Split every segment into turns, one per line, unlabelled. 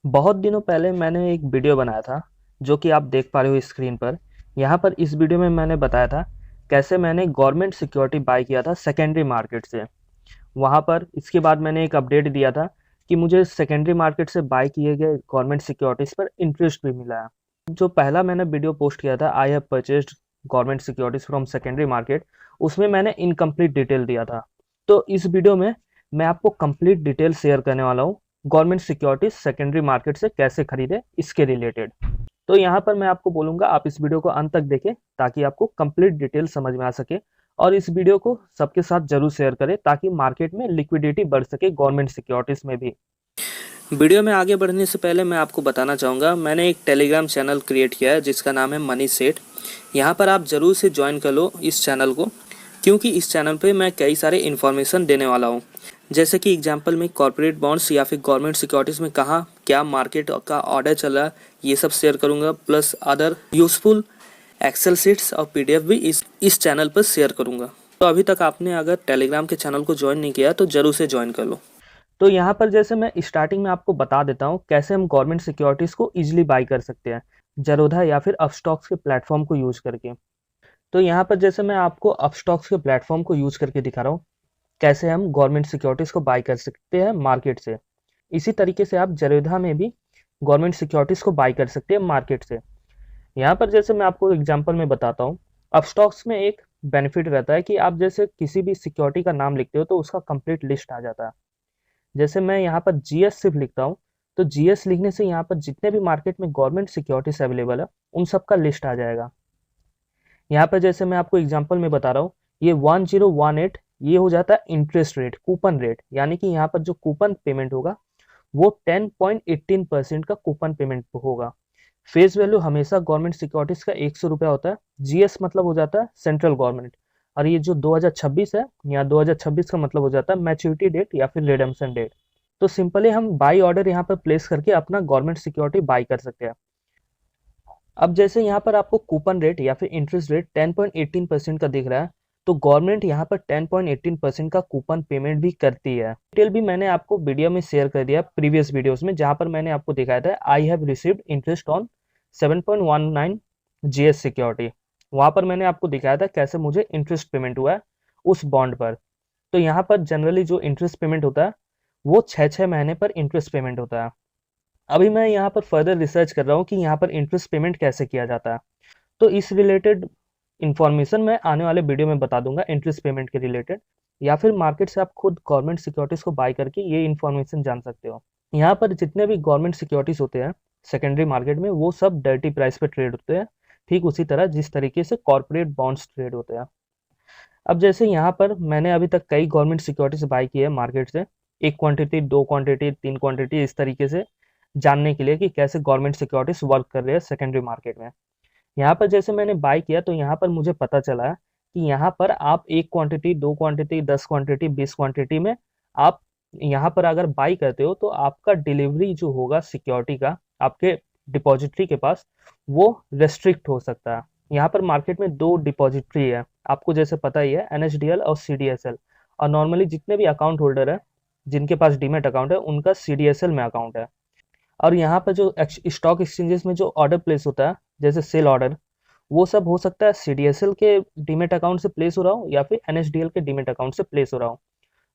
बहुत दिनों पहले मैंने एक वीडियो बनाया था, जो कि आप देख पा रहे हो स्क्रीन पर। यहाँ पर इस वीडियो में मैंने बताया था, कैसे मैंने गवर्नमेंट सिक्योरिटी बाय किया था सेकेंडरी मार्केट से। वहाँ पर इसके बाद मैंने एक अपडेट दिया था कि मुझे सेकेंडरी मार्केट से बाय किए गए गवर्नमेंट सिक्योरिटीज़ पर इंटरेस्ट भी मिला है। जो पहला मैंने वीडियो पोस्ट किया था, I have purchased government securities from secondary market, उसमें मैंने इनकम्प्लीट डिटेल दिया था। तो इस वीडियो में मैं आपको कंप्लीट डिटेल शेयर करने वाला हूँ, गवर्नमेंट सिक्योरिटीज सेकेंडरी मार्केट से कैसे खरीदे इसके रिलेटेड। तो यहाँ पर मैं आपको बोलूँगा आप इस वीडियो को अंत तक देखें, ताकि आपको कंप्लीट डिटेल समझ में आ सके। और इस वीडियो को सबके साथ जरूर शेयर करें, ताकि मार्केट में लिक्विडिटी बढ़ सके गवर्नमेंट सिक्योरिटीज में भी। वीडियो में आगे बढ़ने से पहले मैं आपको बताना चाहूँगा, मैंने एक टेलीग्राम चैनल क्रिएट किया है जिसका नाम है मनी सेट। यहाँ पर आप ज़रूर से ज्वाइन कर लो इस चैनल को, क्योंकि इस चैनल पे मैं कई सारे इन्फॉर्मेशन देने वाला हूँ। जैसे कि एग्जांपल में कॉर्पोरेट बॉन्ड्स या फिर गवर्नमेंट सिक्योरिटीज़ में कहाँ क्या मार्केट का ऑर्डर चल रहा है, ये सब शेयर करूँगा। Plus other useful excel sheets और पीडीएफ भी इस चैनल पर शेयर करूँगा। तो अभी तक आपने अगर टेलीग्राम के चैनल को ज्वाइन नहीं किया तो ज़रूर से ज्वाइन कर लो। तो यहाँ पर जैसे मैं स्टार्टिंग में आपको बता देता हूँ, कैसे हम गवर्नमेंट सिक्योरिटीज़ को ईजिली बाई कर सकते हैं, जरोधा या फिर अपस्टॉक्स के प्लेटफॉर्म को यूज़ करके। तो यहाँ पर जैसे मैं आपको अपस्टॉक्स के प्लेटफॉर्म को यूज़ करके दिखा रहा हूँ, कैसे हम गवर्नमेंट सिक्योरिटीज़ को बाय कर सकते हैं मार्केट से। इसी तरीके से आप जरोधा में भी गवर्नमेंट सिक्योरिटीज़ को बाय कर सकते हैं मार्केट से। यहाँ पर जैसे मैं आपको एग्जांपल में बताता हूँ, अपस्टॉक्स में एक बेनिफिट रहता है कि आप जैसे किसी भी सिक्योरिटी का नाम लिखते हो तो उसका कंप्लीट लिस्ट आ जाता है। जैसे मैं यहाँ पर जीएस सिर्फ लिखता हूँ, तो जीएस लिखने से यहाँ पर जितने भी मार्केट में गवर्नमेंट सिक्योरिटीज अवेलेबल है, उन सबका लिस्ट आ जाएगा। यहाँ पर जैसे मैं आपको एग्जांपल में बता रहा हूँ, ये 1018 ये हो जाता है इंटरेस्ट रेट, कूपन रेट। यानी कि यहाँ पर जो कूपन पेमेंट होगा वो 10.18% का कूपन पेमेंट होगा। फेस वैल्यू हमेशा गवर्नमेंट सिक्योरिटीज का 100 रुपया होता है। जीएस मतलब हो जाता है सेंट्रल गवर्नमेंट। और ये जो 2026 है, यहाँ 2026 का मतलब हो जाता है मैच्योरिटी डेट या फिर रिडेम्पशन डेट। तो सिंपली हम बाई ऑर्डर यहाँ पर प्लेस करके अपना गवर्नमेंट सिक्योरिटी बाई कर सकते हैं। अब जैसे यहाँ पर आपको कूपन रेट या फिर इंटरेस्ट रेट 10.18% का दिख रहा है, तो गवर्नमेंट यहाँ पर 10.18% का कूपन पेमेंट भी करती है। डिटेल भी मैंने आपको वीडियो में शेयर कर दिया प्रीवियस वीडियोस में, जहाँ पर मैंने आपको दिखाया था I have received interest on 7.19 GS security. वहाँ पर मैंने आपको दिखाया था कैसे मुझे इंटरेस्ट पेमेंट हुआ है उस बॉन्ड पर। तो यहाँ पर जनरली जो इंटरेस्ट पेमेंट होता है वो 6-6 महीने पर इंटरेस्ट पेमेंट होता है। अभी मैं यहाँ पर फर्दर रिसर्च कर रहा हूँ कि यहाँ पर इंटरेस्ट पेमेंट कैसे किया जाता है। तो इस रिलेटेड इंफॉर्मेशन मैं आने वाले वीडियो में बता दूंगा, इंटरेस्ट पेमेंट के रिलेटेड। या फिर मार्केट से आप खुद गवर्नमेंट सिक्योरिटीज को बाय करके ये इन्फॉर्मेशन जान सकते हो। यहाँ पर जितने भी गवर्नमेंट सिक्योरिटीज होते हैं सेकेंडरी मार्केट में, वो सब डर्टी प्राइस पे ट्रेड होते हैं, ठीक उसी तरह जिस तरीके से कॉर्पोरेट बॉन्ड्स ट्रेड होते हैं। अब जैसे यहाँ पर मैंने अभी तक कई गवर्नमेंट सिक्योरिटीज बाय की है मार्केट से, एक क्वांटिटी, दो क्वांटिटी, तीन क्वांटिटी, इस तरीके से जानने के लिए कि कैसे गवर्नमेंट सिक्योरिटीज वर्क कर रहे हैं सेकेंडरी मार्केट में। यहाँ पर जैसे मैंने बाय किया तो यहाँ पर मुझे पता चला कि यहाँ पर आप एक क्वांटिटी, दो क्वांटिटी, 10 क्वांटिटी, 20 क्वांटिटी में आप यहाँ पर अगर बाई करते हो तो आपका डिलीवरी जो होगा सिक्योरिटी का आपके डिपॉजिटरी के पास, वो रेस्ट्रिक्ट हो सकता है। यहाँ पर मार्केट में दो डिपॉजिटरी है, आपको जैसे पता ही है, एनएसडीएल और सीडीएसएल। और नॉर्मली जितने भी अकाउंट होल्डर है जिनके पास डीमेट अकाउंट है, उनका सीडीएसएल में अकाउंट है। और यहाँ पर जो स्टॉक एक्सचेंजेस में जो ऑर्डर प्लेस होता है, जैसे सेल ऑर्डर, वो सब हो सकता है सीडीएसएल के डीमेट अकाउंट से प्लेस हो रहा हो या फिर एनएसडीएल के डीमेट अकाउंट से प्लेस हो रहा हो।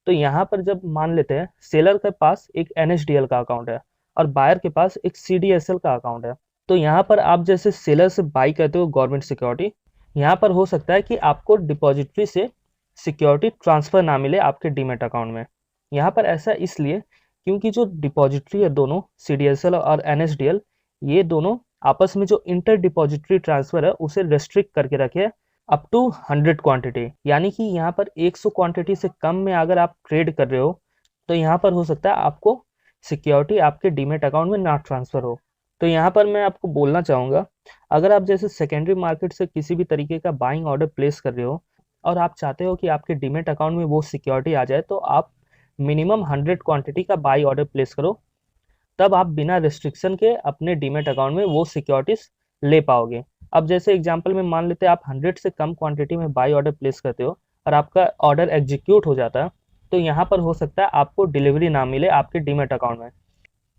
तो यहाँ पर जब मान लेते हैं सेलर के पास एक एनएसडीएल का अकाउंट है और बायर के पास एक सीडीएसएल का अकाउंट है, तो यहाँ पर आप जैसे सेलर से बाई करते हो गवर्नमेंट सिक्योरिटी, यहाँ पर हो सकता है कि आपको डिपॉजिटरी से सिक्योरिटी ट्रांसफर ना मिले आपके डीमेट अकाउंट में। यहाँ पर ऐसा इसलिए क्योंकि जो डिपॉजिटरी है दोनों, सीडीएसएल और एनएसडीएल, ये दोनों आपस में जो इंटर डिपॉजिटरी ट्रांसफर है उसे रेस्ट्रिक्ट करके रखे अप टू 100 क्वांटिटी। यानी कि यहाँ पर 100 क्वांटिटी से कम में अगर आप ट्रेड कर रहे हो तो यहाँ पर हो सकता है आपको सिक्योरिटी आपके डीमेट अकाउंट में ना ट्रांसफर हो। तो यहाँ पर मैं आपको बोलना चाहूँगा, अगर आप जैसे सेकेंडरी मार्केट से किसी भी तरीके का बाइंग ऑर्डर प्लेस कर रहे हो और आप चाहते हो कि आपके डीमेट अकाउंट में वो सिक्योरिटी आ जाए, तो आप मिनिमम 100 क्वांटिटी का बाई ऑर्डर प्लेस करो, तब आप बिना रिस्ट्रिक्शन के अपने डीमेट अकाउंट में वो सिक्योरिटीज ले पाओगे। अब जैसे एग्जांपल में मान लेते हैं आप 100 से कम क्वांटिटी में बाई ऑर्डर प्लेस करते हो और आपका ऑर्डर एग्जीक्यूट हो जाता है, तो यहाँ पर हो सकता है आपको डिलीवरी ना मिले आपके डीमेट अकाउंट में।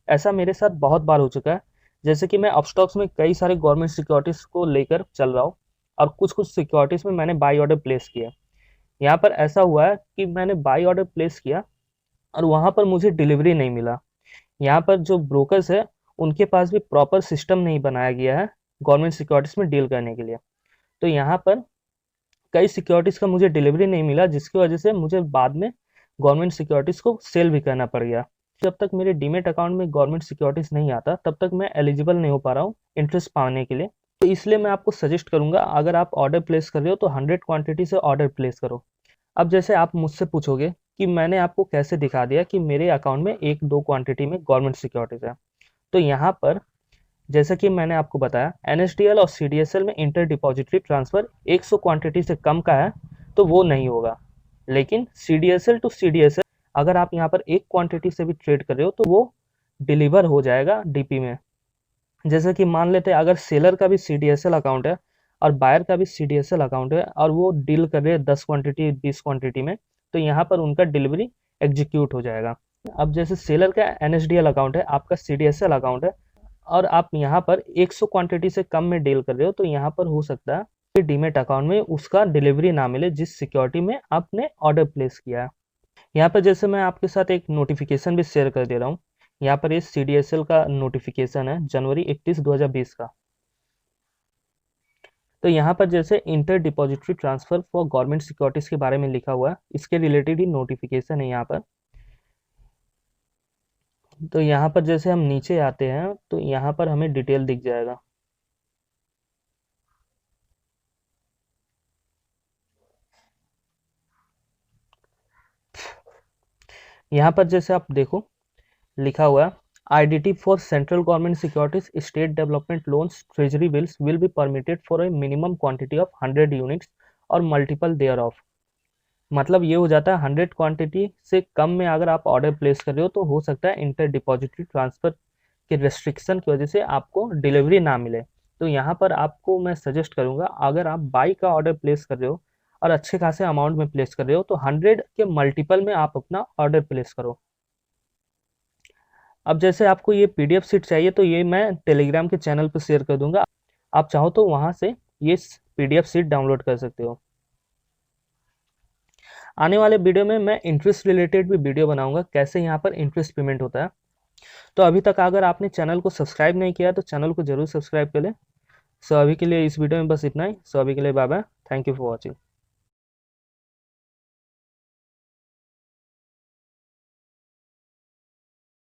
ऐसा मेरे साथ बहुत बार हो चुका है। जैसे कि मैं अपस्टॉक्स में कई सारे गवर्नमेंट सिक्योरिटीज़ को लेकर चल रहा हूँ और कुछ-कुछ सिक्योरिटीज़ में मैंने बाय ऑर्डर प्लेस किया। यहाँ पर ऐसा हुआ है कि मैंने बाय ऑर्डर प्लेस किया और वहाँ पर मुझे डिलीवरी नहीं मिला। यहाँ पर जो ब्रोकर्स है, उनके पास भी प्रॉपर सिस्टम नहीं बनाया गया है गवर्नमेंट सिक्योरिटीज़ में डील करने के लिए। तो यहाँ पर कई सिक्योरिटीज़ का मुझे डिलीवरी नहीं मिला, जिसकी वजह से मुझे बाद में गवर्नमेंट सिक्योरिटीज़ को सेल भी करना पड़ गया। जब तक मेरे डीमैट अकाउंट में गवर्नमेंट सिक्योरिटीज़ नहीं आता, तब तक मैं एलिजिबल नहीं हो पा रहा हूँ इंटरेस्ट पाने के लिए। तो इसलिए मैं आपको सजेस्ट करूँगा, अगर आप ऑर्डर प्लेस कर रहे हो तो 100 क्वांटिटी से ऑर्डर प्लेस करो। अब जैसे आप मुझसे पूछोगे कि मैंने आपको कैसे दिखा दिया कि मेरे अकाउंट में 1-2 क्वांटिटी में गवर्नमेंट सिक्योरिटीज़ है। तो यहाँ पर जैसा कि मैंने आपको बताया, एनएसडीएल और सीडीएसएल में इंटर डिपॉजिटरी ट्रांसफ़र 100 क्वांटिटी से कम का है, तो वो नहीं होगा। लेकिन सीडीएसएल टू सीडीएसएल अगर आप यहाँ पर एक क्वांटिटी से भी ट्रेड कर रहे हो, तो वो डिलीवर हो जाएगा डीपी में। जैसे कि मान लेते हैं अगर सेलर का भी सीडीएसएल अकाउंट है और बायर का भी सीडीएसएल अकाउंट है और वो डील कर रहे हैं 10 क्वांटिटी 20 क्वांटिटी में, तो यहाँ पर उनका डिलीवरी एग्जीक्यूट हो जाएगा। अब जैसे सेलर का एनएसडीएल अकाउंट है, आपका सीडीएसएल अकाउंट है और आप यहाँ पर 100 क्वांटिटी से कम में डील कर रहे हो, तो यहाँ पर हो सकता है कि डीमेट अकाउंट में उसका डिलीवरी ना मिले जिस सिक्योरिटी में आपने ऑर्डर प्लेस किया है। यहाँ पर जैसे मैं आपके साथ एक नोटिफिकेशन भी शेयर कर दे रहा हूँ। यहाँ पर ये सीडीएसएल का नोटिफिकेशन है जनवरी 31 2020 का। तो यहाँ पर जैसे inter depository transfer for government securities के बारे में लिखा हुआ है, इसके रिलेटेड ही नोटिफिकेशन है यहाँ पर। तो यहाँ पर जैसे हम नीचे आते हैं तो यहाँ पर हमें डिटेल दिख जाएगा। यहाँ पर जैसे आप देखो लिखा हुआ है, IDT for central government securities state development loans treasury bills will be permitted for a minimum quantity of 100 units और मल्टीपल देयर ऑफ। मतलब ये हो जाता है 100 क्वांटिटी से कम में अगर आप ऑर्डर प्लेस कर रहे हो तो हो सकता है इंटर डिपॉजिटरी ट्रांसफर के रेस्ट्रिक्शन की वजह से आपको डिलीवरी ना मिले। तो यहाँ पर आपको मैं सजेस्ट करूँगा, अगर आप बाई का ऑर्डर प्लेस कर रहे हो और अच्छे खासे अमाउंट में प्लेस कर रहे हो, तो 100 के मल्टीपल में आप अपना ऑर्डर प्लेस करो। अब जैसे आपको ये पीडीएफ शीट चाहिए तो ये मैं टेलीग्राम के चैनल पर शेयर कर दूंगा, आप चाहो तो वहाँ से ये पीडीएफ शीट डाउनलोड कर सकते हो। आने वाले वीडियो में मैं इंटरेस्ट रिलेटेड भी वीडियो बनाऊंगा, कैसे यहाँ पर इंटरेस्ट पेमेंट होता है। तो अभी तक अगर आपने चैनल को सब्सक्राइब नहीं किया तो चैनल को जरूर सब्सक्राइब कर लें। सो अभी के लिए इस वीडियो में बस इतना ही। सो अभी के लिए bye bye, thank you for watching.